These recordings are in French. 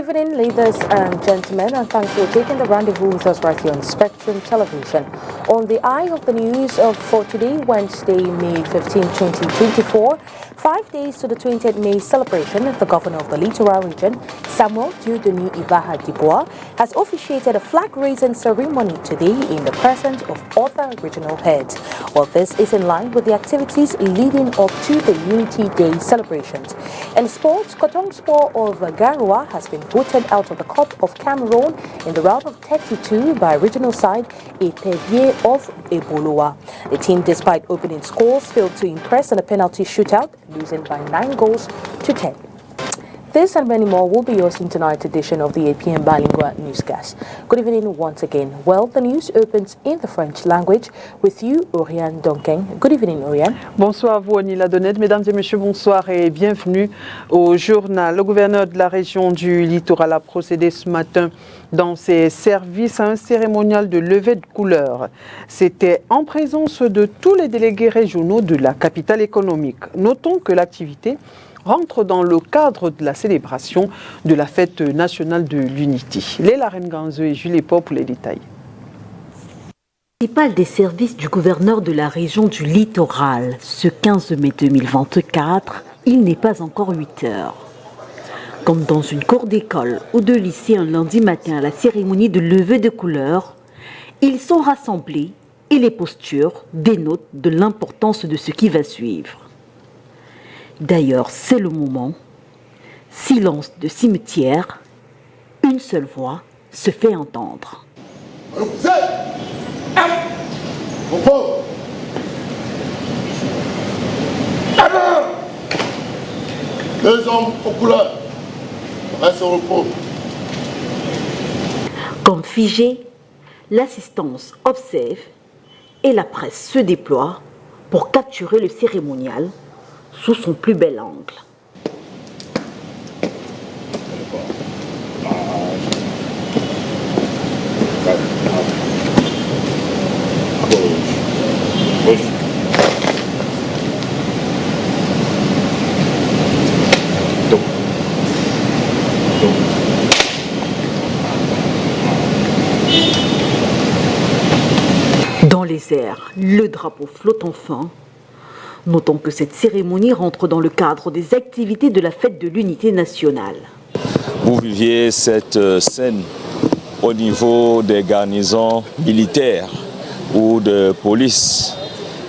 evening, ladies and gentlemen, and thanks for taking the rendezvous with us right here on Spectrum Television. On the eye of the news for today, Wednesday, May 15, 2024, 5 days to the 20th May celebration, the governor of the Littoral region, Samuel Dieudonné Ibaha Dubois, has officiated a flag-raising ceremony today in the presence of other regional heads. Well, this is in line with the activities leading up to the Unity Day celebrations. In sports, Kotong Sport of Garua has been voted out of the Cup of Cameroon in the round of 32 by regional side Epevier of Eboloa. The team, despite opening scores, failed to impress in a penalty shootout, losing by 9 goals to 10. This and many more will be yours in tonight's edition of the 8 p.m. Bilingual Newscast. Good evening once again. Well, the news opens in the French language with you, Oriane Donkeng. Good evening, Oriane. Bonsoir à vous, Anila Donnette. Mesdames et messieurs, bonsoir et bienvenue au journal. Le gouverneur de la région du Littoral a procédé ce matin dans ses services à un cérémonial de levée de couleurs. C'était en présence de tous les délégués régionaux de la capitale économique. Notons que l'activité rentre dans le cadre de la célébration de la fête nationale de l'unité. Léla Renganzo et Julie Pop pour les détails. Principal des services du gouverneur de la région du Littoral. Ce 15 mai 2024, il n'est pas encore 8 heures. Comme dans une cour d'école ou de lycée un lundi matin à la cérémonie de levée de couleurs, ils sont rassemblés et les postures dénotent de l'importance de ce qui va suivre. D'ailleurs, c'est le moment. Silence de cimetière, une seule voix se fait entendre. Les hommes populaires restent au repos. Comme figé, l'assistance observe et la presse se déploie pour capturer le cérémonial sous son plus bel angle. Dans les airs, le drapeau flotte enfin. Notons que cette cérémonie rentre dans le cadre des activités de la fête de l'unité nationale. Vous viviez cette scène au niveau des garnisons militaires ou de police,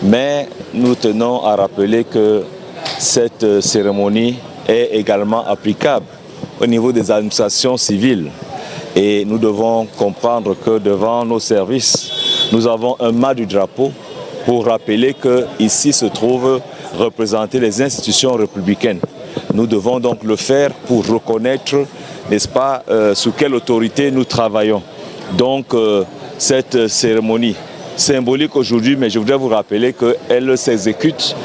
mais nous tenons à rappeler que cette cérémonie est également applicable au niveau des administrations civiles. Et nous devons comprendre que devant nos services, nous avons un mât du drapeau pour rappeler qu'ici se trouvent représenter les institutions républicaines. Nous devons donc le faire pour reconnaître, n'est-ce pas, sous quelle autorité nous travaillons. Donc cette cérémonie symbolique aujourd'hui, mais je voudrais vous rappeler qu'elle s'exécute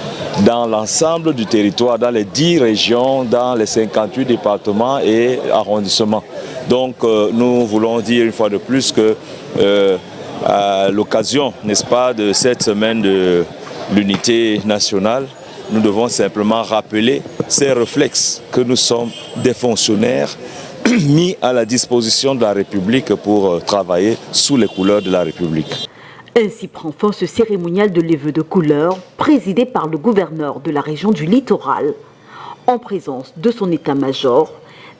dans l'ensemble du territoire, dans les 10 régions, dans les 58 départements et arrondissements. Donc nous voulons dire une fois de plus que à l'occasion, n'est-ce pas, de cette semaine de l'unité nationale, nous devons simplement rappeler ces réflexes que nous sommes des fonctionnaires mis à la disposition de la République pour travailler sous les couleurs de la République. Ainsi prend fin ce cérémonial de levée de couleurs présidé par le gouverneur de la région du Littoral en présence de son état-major,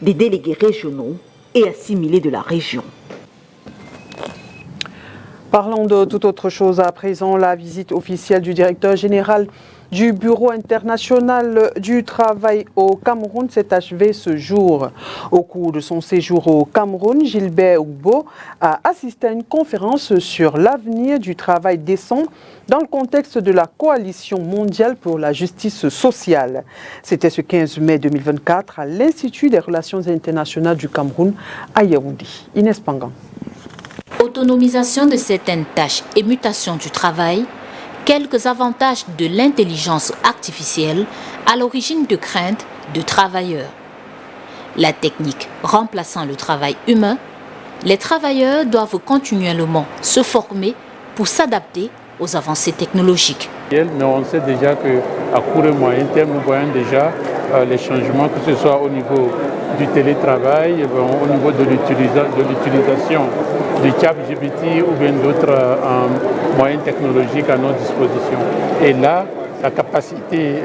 des délégués régionaux et assimilés de la région. Parlons de toute autre chose à présent. La visite officielle du directeur général du Bureau international du travail au Cameroun s'est achevée ce jour. Au cours de son séjour au Cameroun, Gilbert Oubo a assisté à une conférence sur l'avenir du travail décent dans le contexte de la Coalition mondiale pour la justice sociale. C'était ce 15 mai 2024 à l'Institut des relations internationales du Cameroun à Yaoundé. Inès Pangan. Autonomisation de certaines tâches et mutation du travail, quelques avantages de l'intelligence artificielle à l'origine de craintes de travailleurs. La technique remplaçant le travail humain, les travailleurs doivent continuellement se former pour s'adapter aux avancées technologiques. Mais on sait déjà qu'à court et moyen terme, nous voyons déjà les changements, que ce soit au niveau du télétravail, au niveau de l'utilisation du ChatGPT ou bien d'autres moyens technologiques à notre disposition. Et là, la capacité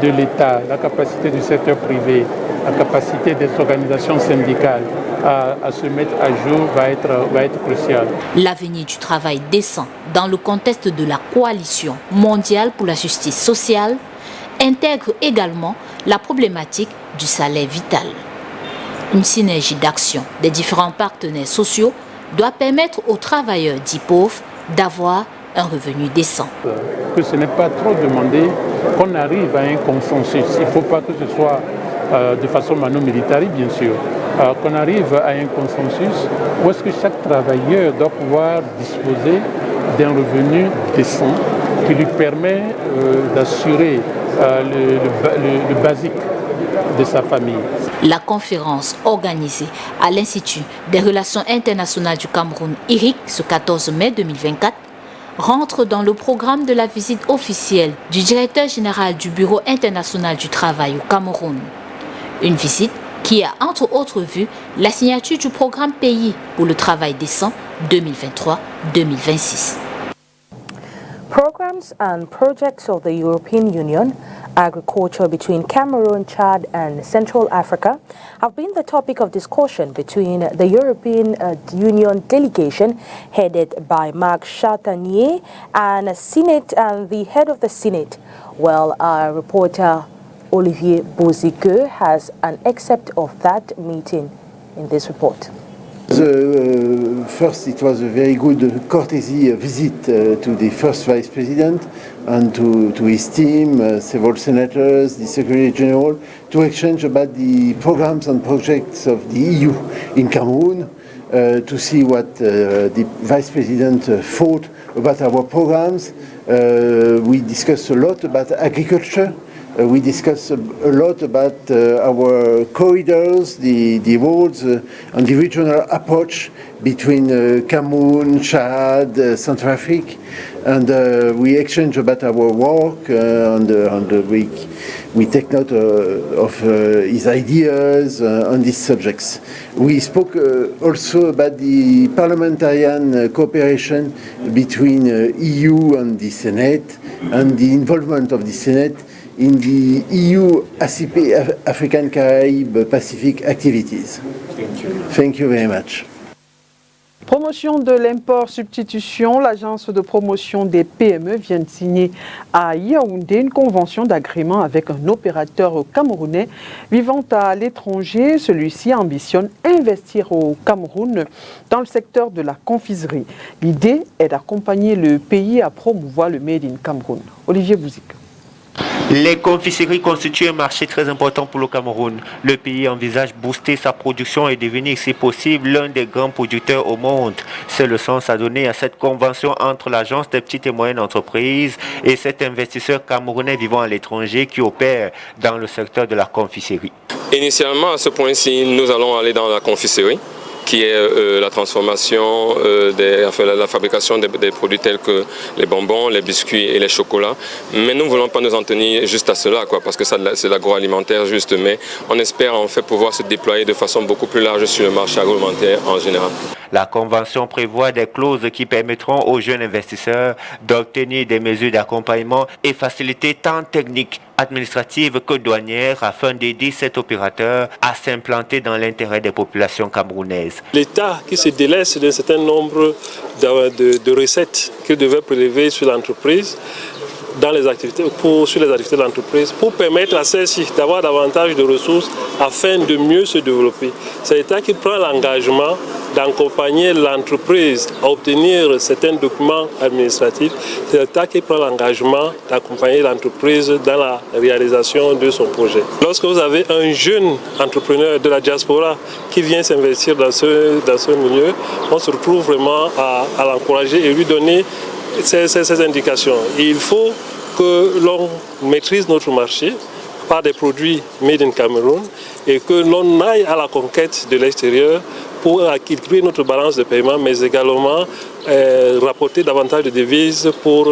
de l'État, la capacité du secteur privé, la capacité des organisations syndicales à se mettre à jour va être cruciale. L'avenir du travail décent dans le contexte de la coalition mondiale pour la justice sociale intègre également la problématique du salaire vital. Une synergie d'action des différents partenaires sociaux doit permettre aux travailleurs dits pauvres d'avoir un revenu décent. Que ce n'est pas trop demandé qu'on arrive à un consensus. Il ne faut pas que ce soit de façon mano-militari, bien sûr, qu'on arrive à un consensus où est-ce que chaque travailleur doit pouvoir disposer d'un revenu décent qui lui permet d'assurer le basique de sa famille. La conférence organisée à l'Institut des Relations Internationales du Cameroun, IRIC, ce 14 mai 2024, rentre dans le programme de la visite officielle du directeur général du Bureau international du travail au Cameroun. Une visite qui a entre autres vu la signature du programme Pays pour le travail décent 2023-2026. Programs and projects of the European Union, agriculture between Cameroon, Chad and Central Africa have been the topic of discussion between the European Union delegation headed by Marc Chartanier and the head of the Senate. Well, our reporter Olivier Bozigue has an excerpt of that meeting in this report. First, it was a very good courtesy visit to the first Vice President and to his team, several senators, the Secretary General, to exchange about the programs and projects of the EU in Cameroon, to see what the Vice President thought about our programs. We discussed a lot about agriculture. We discussed a lot about our corridors, the roads, and the regional approach between Cameroon, Chad, Central Africa, and we exchanged about our work, and we take note of his ideas on these subjects. We spoke also about the parliamentarian cooperation between EU and the Senate, and the involvement of the Senate in the EU ACP African Caribbean Pacific activities. Thank you. Thank you very much. Promotion de l'import-substitution, l'agence de promotion des PME vient de signer à Yaoundé une convention d'agrément avec un opérateur camerounais vivant à l'étranger. Celui-ci ambitionne investir au Cameroun dans le secteur de la confiserie. L'idée est d'accompagner le pays à promouvoir le Made in Cameroun. Olivier Bouzik. Les confiseries constituent un marché très important pour le Cameroun. Le pays envisage booster sa production et devenir, si possible, l'un des grands producteurs au monde. C'est le sens à donner à cette convention entre l'Agence des petites et moyennes entreprises et cet investisseur camerounais vivant à l'étranger qui opère dans le secteur de la confiserie. Initialement, à ce point-ci, nous allons aller dans la confiserie, qui est la transformation, la fabrication des produits tels que les bonbons, les biscuits et les chocolats. Mais nous ne voulons pas nous en tenir juste à cela, parce que c'est l'agroalimentaire juste, mais on espère en fait pouvoir se déployer de façon beaucoup plus large sur le marché agroalimentaire en général. La convention prévoit des clauses qui permettront aux jeunes investisseurs d'obtenir des mesures d'accompagnement et faciliter tant techniques, administratives que douanières afin d'aider cet opérateur à s'implanter dans l'intérêt des populations camerounaises. L'État qui se délaisse d'un certain nombre de recettes qu'il devait prélever sur l'entreprise, sur les activités de l'entreprise pour permettre à celle-ci d'avoir davantage de ressources afin de mieux se développer. C'est l'État qui prend l'engagement d'accompagner l'entreprise à obtenir certains documents administratifs. C'est l'État qui prend l'engagement d'accompagner l'entreprise dans la réalisation de son projet. Lorsque vous avez un jeune entrepreneur de la diaspora qui vient s'investir dans ce milieu, on se retrouve vraiment à l'encourager et lui donner ces indications. Et il faut que l'on maîtrise notre marché par des produits made in Cameroun et que l'on aille à la conquête de l'extérieur pour équilibrer notre balance de paiement, mais également rapporter davantage de devises pour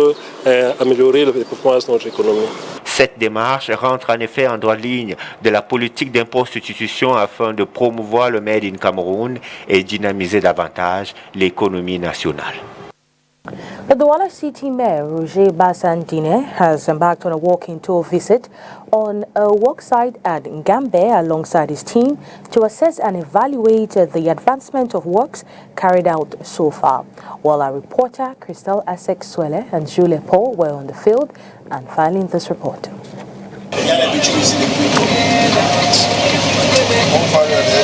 améliorer la performance de notre économie. Cette démarche rentre en effet en droite ligne de la politique d'impôt-substitution afin de promouvoir le Made in Cameroun et dynamiser davantage l'économie nationale. The Douala City Mayor Roger Bassandine has embarked on a walking tour visit on a worksite at Ngambe alongside his team to assess and evaluate the advancement of works carried out so far. While our reporter Christelle Asek-Swele and Julie Paul were on the field and filing this report.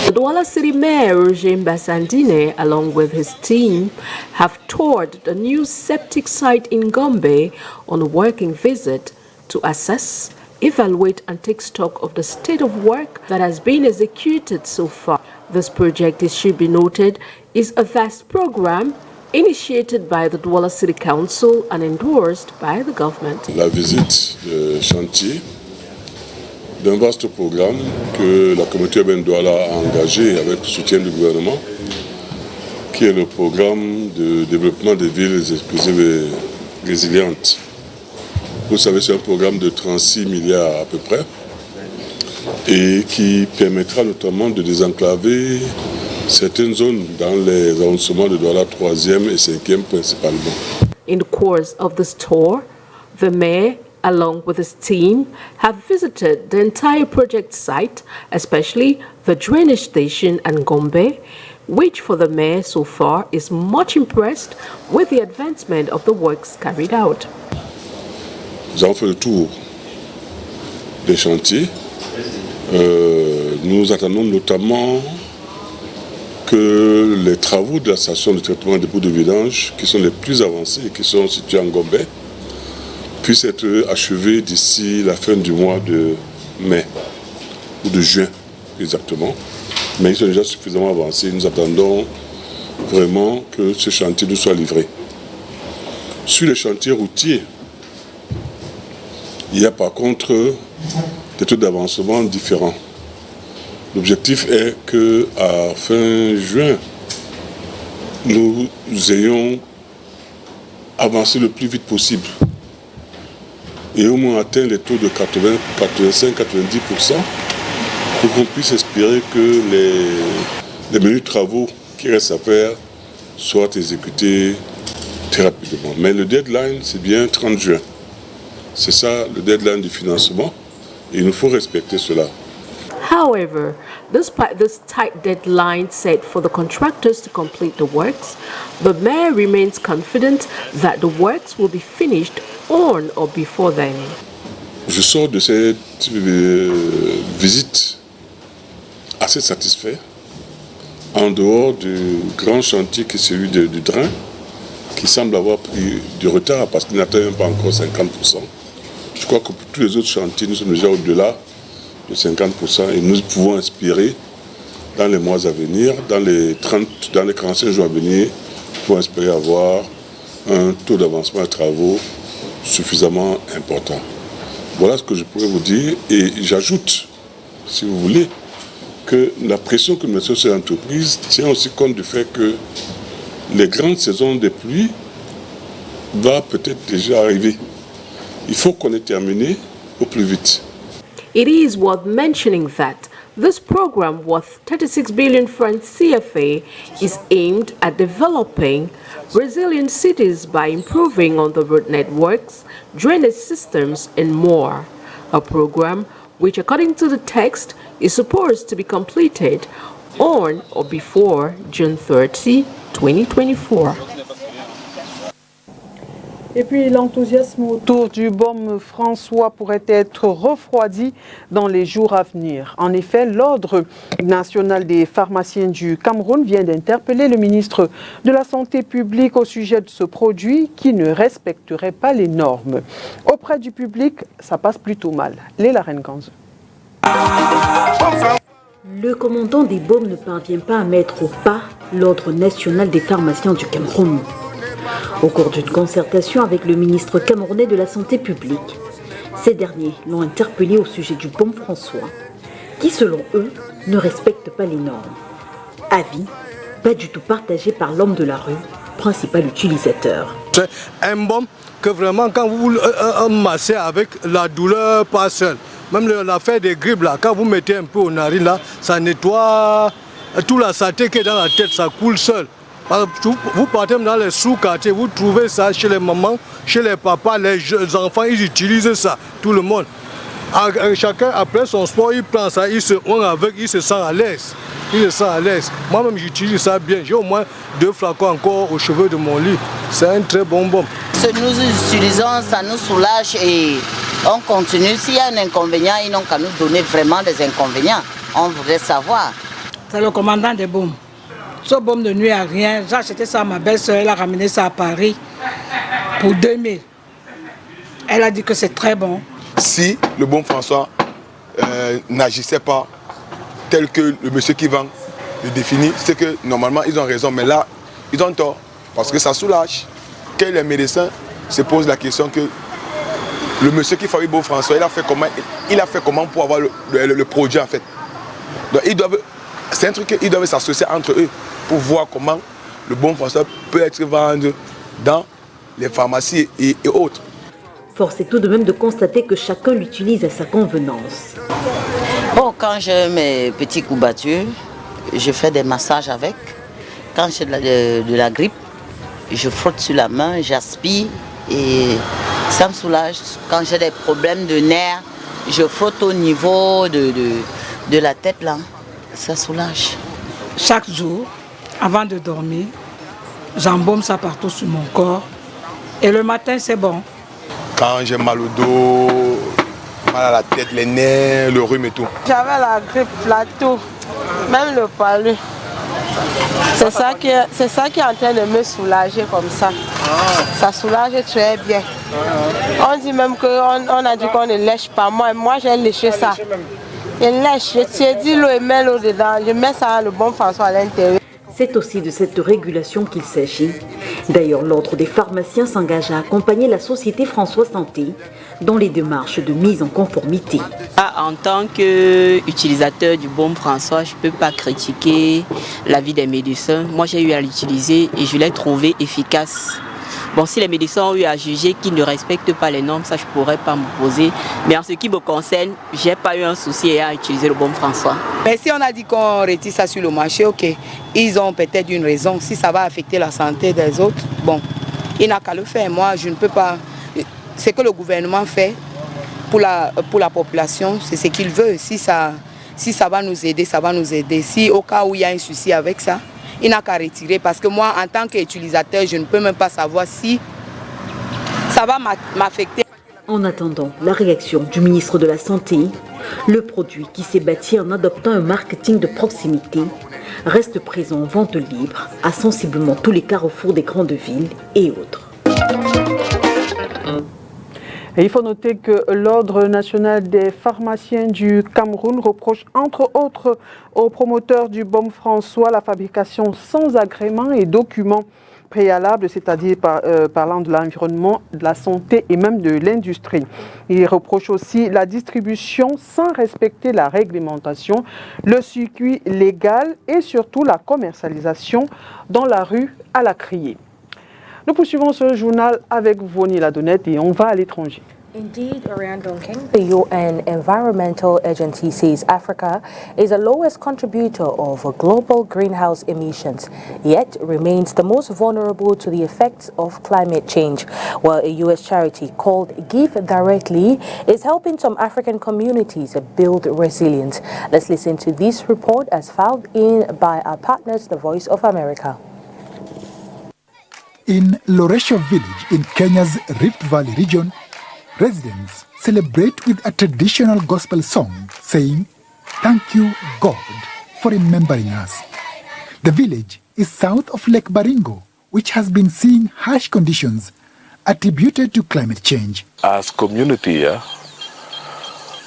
The Douala City Mayor Roger Bassandine, along with his team, have toured the new septic site in Gombe on a working visit to assess, evaluate and take stock of the state of work that has been executed so far. This project, it should be noted, is a vast program initiated by the Douala City Council and endorsed by the government. La visite de chantier d'un vaste programme que la communauté urbaine Douala a engagé avec le soutien du gouvernement, qui est le programme de développement des villes exclusives et résilientes. Vous savez, c'est un programme de 36 milliards à peu près et qui permettra notamment de désenclaver certaines zones dans les arrondissements de Douala 3e et 5e principalement. In the course of this tour, the mayor, along with his team, have visited the entire project site, especially the drainage station and Gombe, which for the mayor so far is much impressed with the advancement of the works carried out. Nous avons fait le tour des chantiers. Nous attendons notamment que les travaux de la station de traitement des boues de vidange, qui sont les plus avancés et qui sont situés en Gombe, puissent être achevés d'ici la fin du mois de mai, ou de juin exactement. Mais ils sont déjà suffisamment avancés. Nous attendons vraiment que ce chantier nous soit livré. Sur les chantiers routiers, il y a par contre des taux d'avancement différents. L'objectif est qu'à fin juin, nous ayons avancé le plus vite possible et au moins atteint les taux de 85-90% pour qu'on puisse espérer que les menus travaux qui restent à faire soient exécutés très rapidement. Mais le deadline, c'est bien 30 juin. C'est ça le deadline du financement et il nous faut respecter cela. However, despite this tight deadline set for the contractors to complete the works, the mayor remains confident that the works will be finished on or before then. Je sors de cette visite assez satisfait, en dehors du grand chantier qui est celui du drain, qui semble avoir pris du retard parce qu'il n'atteint même pas encore 50%. Je crois que pour tous les autres chantiers, nous sommes déjà au-delà de 50% et nous pouvons espérer dans les mois à venir, dans les 45 jours à venir, nous pouvons espérer avoir un taux d'avancement des travaux suffisamment important. Voilà ce que je pourrais vous dire et j'ajoute, si vous voulez, que la pression que nous mettons sur l'entreprise tient aussi compte du fait que les grandes saisons des pluies vont peut-être déjà arriver. Il faut qu'on ait terminé au plus vite. It is worth mentioning that this program worth 36 billion francs CFA is aimed at developing resilient cities by improving on the road networks, drainage systems and more. A program which, according to the text, is supposed to be completed on or before June 30, 2024. Et puis l'enthousiasme autour du baume François pourrait être refroidi dans les jours à venir. En effet, l'Ordre national des pharmaciens du Cameroun vient d'interpeller le ministre de la Santé publique au sujet de ce produit qui ne respecterait pas les normes. Auprès du public, ça passe plutôt mal. Léla Renganzo. Le commandant des baumes ne parvient pas à mettre au pas l'Ordre national des pharmaciens du Cameroun. Au cours d'une concertation avec le ministre camerounais de la Santé publique, ces derniers l'ont interpellé au sujet du baume François, qui selon eux ne respecte pas les normes. Avis pas du tout partagé par l'homme de la rue, principal utilisateur. C'est un baume que vraiment quand vous massez avec la douleur pas seule. Même l'affaire des grippes là, quand vous mettez un peu au narine là, ça nettoie tout la saleté qui est dans la tête, ça coule seul. Vous partez dans les sous-quartiers, vous trouvez ça chez les mamans, chez les papas, les enfants, ils utilisent ça, tout le monde. Chacun, après son sport, il prend ça, il se ongle avec, il se sent à l'aise. Il se sent à l'aise. Moi-même, j'utilise ça bien. J'ai au moins 2 flacons encore aux cheveux de mon lit. C'est un très bon baume. Ce que nous utilisons, ça nous soulage et on continue. S'il y a un inconvénient, ils n'ont qu'à nous donner vraiment des inconvénients. On voudrait savoir. C'est le commandant des baumes. Ce baume ne nuit à rien. J'ai acheté ça à ma belle-sœur, elle a ramené ça à Paris pour 2000. Elle a dit que c'est très bon. Si le baume François n'agissait pas tel que le monsieur qui vend le définit, c'est que normalement ils ont raison, mais là ils ont tort parce que ça soulage. Que les médecins se posent la question que le monsieur qui fabrique baume François, il a fait comment pour avoir le produit en fait. Donc c'est un truc qu'ils doivent s'associer entre eux pour voir comment le baume François peut être vendu dans les pharmacies et autres. Force est tout de même de constater que chacun l'utilise à sa convenance. Bon, quand j'ai mes petits coups battus, je fais des massages avec. Quand j'ai de la grippe, je frotte sur la main, j'aspire et ça me soulage. Quand j'ai des problèmes de nerfs, je frotte au niveau de la tête là, ça soulage. Chaque jour, avant de dormir, j'embaume ça partout sur mon corps et le matin c'est bon. Quand j'ai mal au dos, mal à la tête, les nerfs, le rhume et tout. J'avais la grippe, la toux, même le palu. C'est ça qui est en train de me soulager comme ça. Ça soulage très bien. On dit même qu'on a dit qu'on ne lèche pas. Moi j'ai léché ça. Je lèche, je tiens dit l'eau et mets l'eau dedans. Je mets ça le baume François à l'intérieur. C'est aussi de cette régulation qu'il s'agit. D'ailleurs, l'Ordre des pharmaciens s'engage à accompagner la société François Santé dans les démarches de mise en conformité. En tant qu'utilisateur du baume François, je ne peux pas critiquer l'avis des médecins. Moi, j'ai eu à l'utiliser et je l'ai trouvé efficace. Bon, si les médecins ont eu à juger qu'ils ne respectent pas les normes, ça je ne pourrais pas m'opposer. Mais en ce qui me concerne, je n'ai pas eu un souci à utiliser le baume François. Mais si on a dit qu'on retire ça sur le marché, ok, ils ont peut-être une raison. Si ça va affecter la santé des autres, bon, il n'a qu'à le faire. Moi, je ne peux pas. Ce que le gouvernement fait pour la population, c'est ce qu'il veut. Si ça va nous aider, ça va nous aider. Si au cas où il y a un souci avec ça, il n'a qu'à retirer parce que moi, en tant qu'utilisateur, je ne peux même pas savoir si ça va m'affecter. En attendant la réaction du ministre de la Santé, le produit qui s'est bâti en adoptant un marketing de proximité reste présent en vente libre à sensiblement tous les carrefours des grandes villes et autres. Et il faut noter que l'Ordre national des pharmaciens du Cameroun reproche entre autres aux promoteurs du baume François la fabrication sans agrément et documents préalables, c'est-à-dire parlant de l'environnement, de la santé et même de l'industrie. Il reproche aussi la distribution sans respecter la réglementation, le circuit légal et surtout la commercialisation dans la rue à la criée. Nous poursuivons ce journal avec Vonnie Ladonnette et on va à l'étranger. Indeed, Ariane Duncan, the UN Environmental Agency says Africa is the lowest contributor of global greenhouse emissions, yet remains the most vulnerable to the effects of climate change, while a U.S. charity called Give Directly is helping some African communities build resilience. Let's listen to this report as filed in by our partners, The Voice of America. In Loresho village in Kenya's Rift Valley region, residents celebrate with a traditional gospel song saying, "Thank you, God, for remembering us." The village is south of Lake Baringo, which has been seeing harsh conditions attributed to climate change. As community here,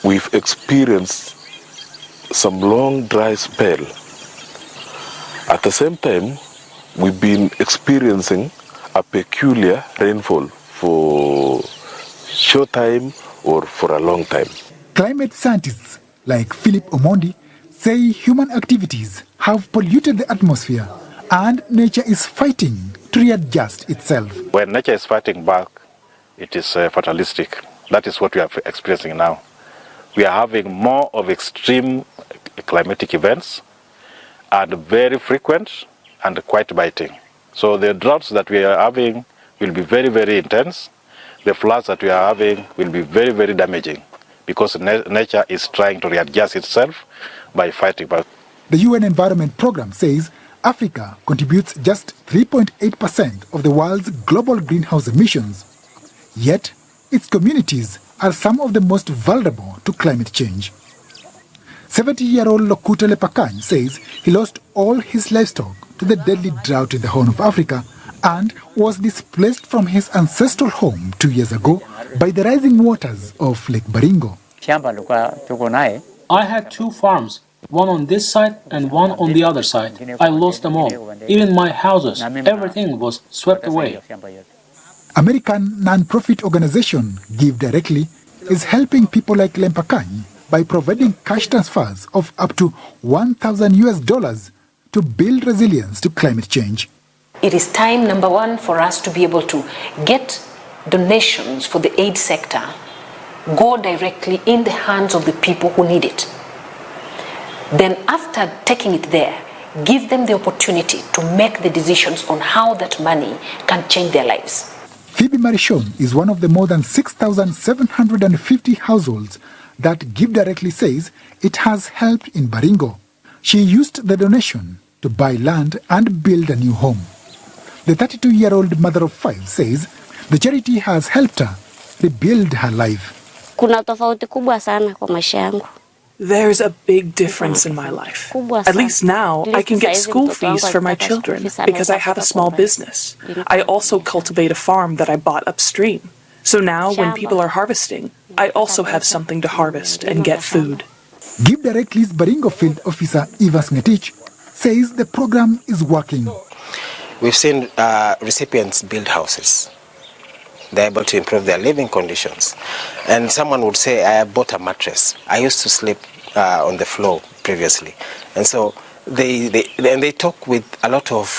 we've experienced some long dry spell. At the same time, we've been experiencing a peculiar rainfall for short time or for a long time. Climate scientists like Philip Omondi say human activities have polluted the atmosphere and nature is fighting to readjust itself. When nature is fighting back, it is fatalistic. That is what we are experiencing now. We are having more of extreme climatic events, and very frequent and quite biting. So the droughts that we are having will be very, very intense. The floods that we are having will be very, very damaging because nature is trying to readjust itself by fighting back. The UN Environment Programme says Africa contributes just 3.8% of the world's global greenhouse emissions. Yet, its communities are some of the most vulnerable to climate change. 70-year-old Lokuta Lepakany says he lost all his livestock to the deadly drought in the Horn of Africa and was displaced from his ancestral home 2 years ago by the rising waters of Lake Baringo. I had 2 farms, one on this side and one on the other side. I lost them all. Even my houses, everything was swept away. American non-profit organization Give Directly is helping people like Lempakany by providing cash transfers of up to $1,000 to build resilience to climate change. It is time, number one, for us to be able to get donations for the aid sector go directly in the hands of the people who need it. Then after taking it there, give them the opportunity to make the decisions on how that money can change their lives. Phoebe Marichon is one of the more than 6,750 households that Give Directly says it has helped in Baringo. She used the donation to buy land and build a new home. The 32-year-old mother of 5 says the charity has helped her rebuild her life. There's a big difference in my life. At least now I can get school fees for my children because I have a small business. I also cultivate a farm that I bought upstream. So now when people are harvesting, I also have something to harvest and get food. Give Directly's Baringo field officer Ivas Ngetich says the program is working. We've seen recipients build houses. They're able to improve their living conditions. And someone would say, I bought a mattress. I used to sleep on the floor previously. And so they talk with a lot of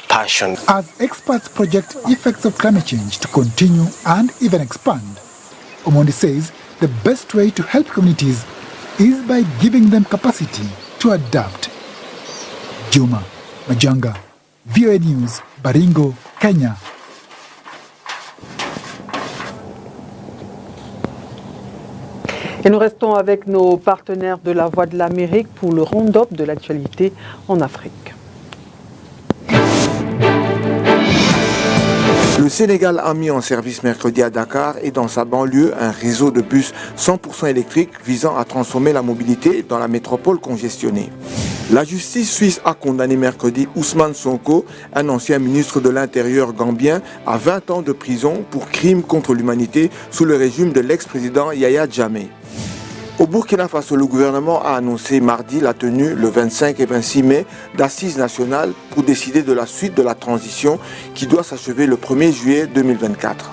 passion. As experts project effects of climate change to continue and even expand, Omondi says the best way to help communities is by giving them capacity to adapt. Juma Majanga, VOA News, Baringo, Kenya. Et nous restons avec nos partenaires de la Voix de l'Amérique pour le round-up de l'actualité en Afrique. Le Sénégal a mis en service mercredi à Dakar et dans sa banlieue un réseau de bus 100% électriques visant à transformer la mobilité dans la métropole congestionnée. La justice suisse a condamné mercredi Ousmane Sonko, un ancien ministre de l'Intérieur gambien, à 20 ans de prison pour crimes contre l'humanité sous le régime de l'ex-président Yahya Jammeh. Au Burkina Faso, le gouvernement a annoncé mardi la tenue, le 25 et 26 mai, d'assises nationales pour décider de la suite de la transition qui doit s'achever le 1er juillet 2024.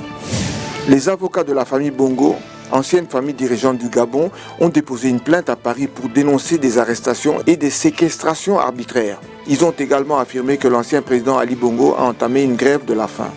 Les avocats de la famille Bongo, ancienne famille dirigeante du Gabon, ont déposé une plainte à Paris pour dénoncer des arrestations et des séquestrations arbitraires. Ils ont également affirmé que l'ancien président Ali Bongo a entamé une grève de la faim.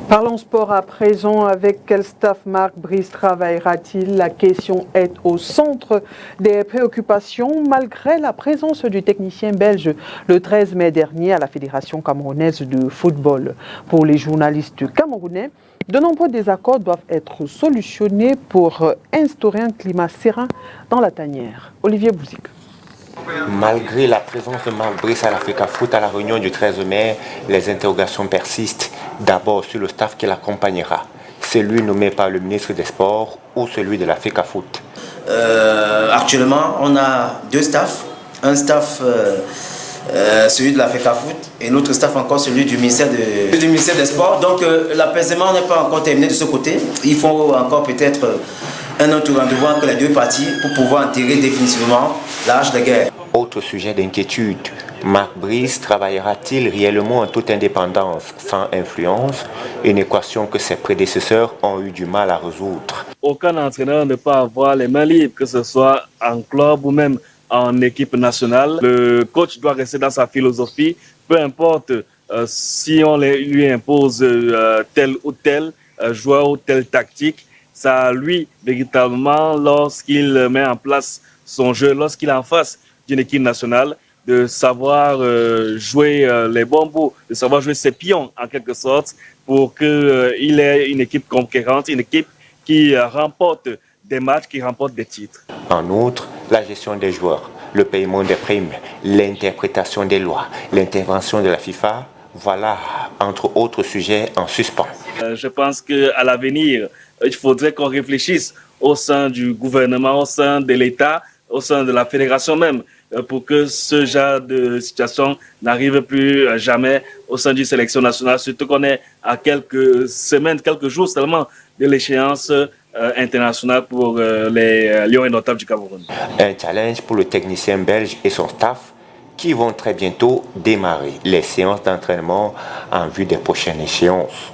Parlons sport à présent. Avec quel staff Marc Brice travaillera-t-il? La question est au centre des préoccupations malgré la présence du technicien belge le 13 mai dernier à la Fédération camerounaise de football. Pour les journalistes camerounais, de nombreux désaccords doivent être solutionnés pour instaurer un climat serein dans la tanière. Olivier Bouzik. Malgré la présence de Marc Brice à l'Africa Foot à la réunion du 13 mai, les interrogations persistent. D'abord sur le staff qui l'accompagnera, celui nommé par le ministre des Sports ou celui de l'Africa Foot. Actuellement, on a 2 staffs. Un staff, celui de l'Africa Foot, et l'autre staff encore, celui du ministère des Sports. Donc l'apaisement n'est pas encore terminé de ce côté. Il faut encore peut-être un autre rendez-vous entre les 2 parties pour pouvoir enterrer définitivement l'âge de guerre. Autre sujet d'inquiétude, Marc Brice travaillera-t-il réellement en toute indépendance, sans influence, une équation que ses prédécesseurs ont eu du mal à résoudre. Aucun entraîneur ne peut avoir les mains libres, que ce soit en club ou même en équipe nationale. Le coach doit rester dans sa philosophie, peu importe si on lui impose tel ou tel joueur ou telle tactique. C'est à lui, véritablement, lorsqu'il met en place son jeu, lorsqu'il est en face d'une équipe nationale, de savoir jouer les bons bouts, de savoir jouer ses pions en quelque sorte pour qu'il ait une équipe conquérante, une équipe qui remporte des matchs, qui remporte des titres. En outre, la gestion des joueurs, le paiement des primes, l'interprétation des lois, l'intervention de la FIFA, voilà, entre autres sujets en suspens. Je pense qu'à l'avenir, il faudrait qu'on réfléchisse au sein du gouvernement, au sein de l'État, au sein de la fédération même, pour que ce genre de situation n'arrive plus jamais au sein d'une sélection nationale, surtout qu'on est à quelques semaines, quelques jours seulement de l'échéance internationale pour les Lions indomptables du Cameroun. Un challenge pour le technicien belge et son staff qui vont très bientôt démarrer les séances d'entraînement en vue des prochaines échéances.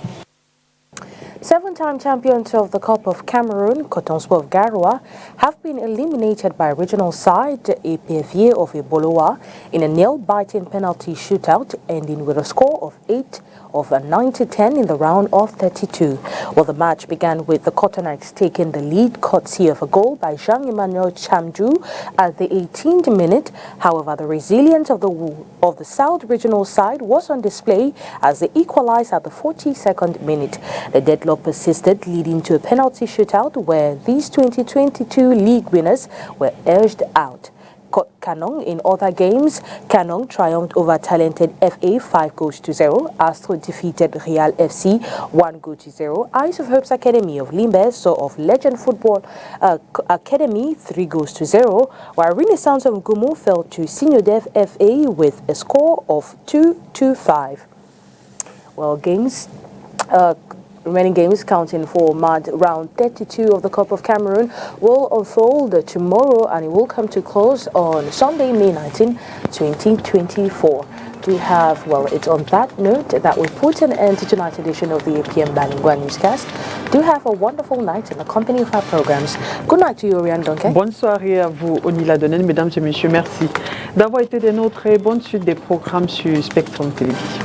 Seven-time champions of the Cup of Cameroon, Coton Sport of Garoua, have been eliminated by regional side APFA of Eboloa in a nail-biting penalty shootout ending with a score of 90-10 in the round of 32. Well, the match began with the Cotonex taking the lead courtesy of a goal by Jean-Emmanuel Chamju at the 18th minute. However, the resilience of the South regional side was on display as they equalized at the 42nd minute. The deadlock persisted, leading to a penalty shootout where these 2022 league winners were edged out. Kanong in other games, Kanong triumphed over talented FA 5-0. Astro defeated Real FC 1-0. Eyes of Hopes Academy of Limbe saw of Legend Football Academy 3-0, while Renaissance of Gumu fell to Senior Dev FA with a score of 2-5. Well, remaining games counting for round 32 of the Cup of Cameroon will unfold tomorrow, and it will come to close on Sunday, May 19, 2024. It's on that note that we put an end to tonight's edition of the APM Balingua Newscast. Do have a wonderful night in the company of our programs. Good night to you, Oriane Donke. Bonne soirée à vous, Onila Donen. Mesdames et messieurs, merci d'avoir été des nôtres et bonne suite des programmes sur Spectrum Télévision.